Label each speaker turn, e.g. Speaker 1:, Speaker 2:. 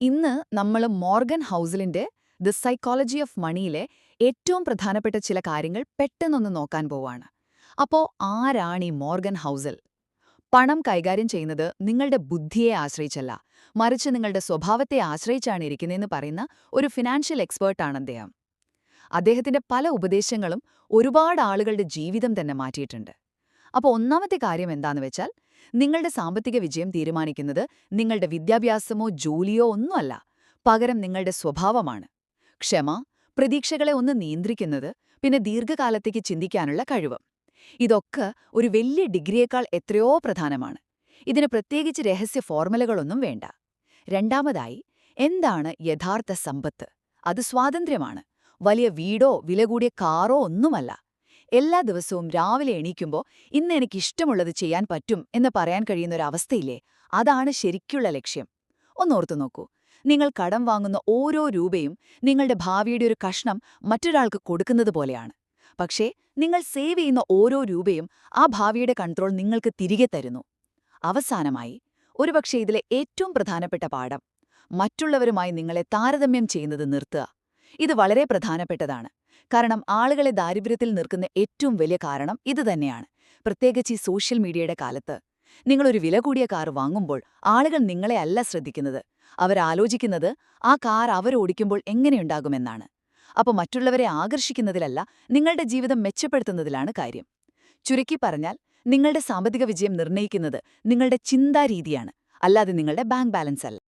Speaker 1: ഇന്ന് നമ്മൾ Morgan ഹൗസലിന്റെ the psychology of മണിയിലെ ഏറ്റവും പ്രധാനപ്പെട്ട ചില കാര്യങ്ങൾ പെട്ടെന്നൊന്ന് നോക്കാൻ പോവാണ്. അപ്പോ ആരാണ് ഈ മോർഗൻ ഹൗസൽ? പണം കൈകാര്യം ചെയ്യുന്നത് നിങ്ങളുടെ ബുദ്ധിയെ ആശ്രയിച്ചല്ല, മറിച്ച് നിങ്ങളുടെ സ്വഭാവത്തെ ആശ്രയിച്ചാണ് ഇരിക്കുന്നതെന്ന് പറയുന്ന ഒരു ഫിനാൻഷ്യൽ എക്സ്പേർട്ടാണ് അദ്ദേഹം. അദ്ദേഹത്തിന്റെ പല ഉപദേശങ്ങളും ഒരുപാട് ആളുകളുടെ ജീവിതം തന്നെ മാറ്റിയിട്ടുണ്ട്. അപ്പോൾ ഒന്നാമത്തെ കാര്യം എന്താന്ന് വെച്ചാൽ, നിങ്ങളുടെ സാമ്പത്തിക വിജയം തീരുമാനിക്കുന്നത് നിങ്ങളുടെ വിദ്യാഭ്യാസമോ ജോലിയോ ഒന്നുമല്ല, പകരം നിങ്ങളുടെ സ്വഭാവമാണ്. ക്ഷമ, പ്രതീക്ഷകളെ ഒന്ന് നിയന്ത്രിക്കുന്നത്, പിന്നെ ദീർഘകാലത്തേക്ക് ചിന്തിക്കാനുള്ള കഴിവ്. ഇതൊക്കെ ഒരു വലിയ ഡിഗ്രിയേക്കാൾ എത്രയോ പ്രധാനമാണ്. ഇതിന് പ്രത്യേകിച്ച് രഹസ്യ ഫോർമുലകളൊന്നും വേണ്ട. രണ്ടാമതായി, എന്താണ് യഥാർത്ഥ സമ്പത്ത്? അത് സ്വാതന്ത്ര്യമാണ്. വലിയ വീടോ വില കൂടിയ കാറോ ഒന്നുമല്ല. എല്ലാ ദിവസവും രാവിലെ എണീക്കുമ്പോൾ ഇന്ന് എനിക്ക് ഇഷ്ടമുള്ളത് ചെയ്യാൻ പറ്റും എന്ന് പറയാൻ കഴിയുന്ന ഒരു അവസ്ഥയില്ലേ, അതാണ് ശരിക്കുള്ള ലക്ഷ്യം. ഒന്നോർത്തു നോക്കൂ, നിങ്ങൾ കടം വാങ്ങുന്ന ഓരോ രൂപയും നിങ്ങളുടെ ഭാവിയുടെ ഒരു കഷ്ണം മറ്റൊരാൾക്ക് കൊടുക്കുന്നത് പോലെയാണ്. പക്ഷേ നിങ്ങൾ സേവ് ചെയ്യുന്ന ഓരോ രൂപയും ആ ഭാവിയുടെ കൺട്രോൾ നിങ്ങൾക്ക് തിരികെ തരുന്നു. അവസാനമായി, ഒരുപക്ഷെ ഇതിലെ ഏറ്റവും പ്രധാനപ്പെട്ട പാഠം, മറ്റുള്ളവരുമായി നിങ്ങളെ താരതമ്യം ചെയ്യുന്നത് നിർത്തുക. ഇത് വളരെ പ്രധാനപ്പെട്ടതാണ്. കാരണം ആളുകളെ ദാരിദ്ര്യത്തിൽ നിർക്കുന്ന ഏറ്റവും വലിയ കാരണം ഇതുതന്നെയാണ്. പ്രത്യേകിച്ച് ഈ സോഷ്യൽ മീഡിയയുടെ കാലത്ത്. നിങ്ങളൊരു വില കൂടിയ കാർ വാങ്ങുമ്പോൾ ആളുകൾ നിങ്ങളെ അല്ല ശ്രദ്ധിക്കുന്നത്. അവരാലോചിക്കുന്നത് ആ കാർ അവരോടിക്കുമ്പോൾ എങ്ങനെയുണ്ടാകുമെന്നാണ്. അപ്പോൾ മറ്റുള്ളവരെ ആകർഷിക്കുന്നതിലല്ല, നിങ്ങളുടെ ജീവിതം മെച്ചപ്പെടുത്തുന്നതിലാണ് കാര്യം. ചുരുക്കി പറഞ്ഞാൽ, നിങ്ങളുടെ സാമ്പത്തിക വിജയം നിർണ്ണയിക്കുന്നത് നിങ്ങളുടെ ചിന്താരീതിയാണ്, അല്ലാതെ നിങ്ങളുടെ ബാങ്ക് ബാലൻസ് അല്ല.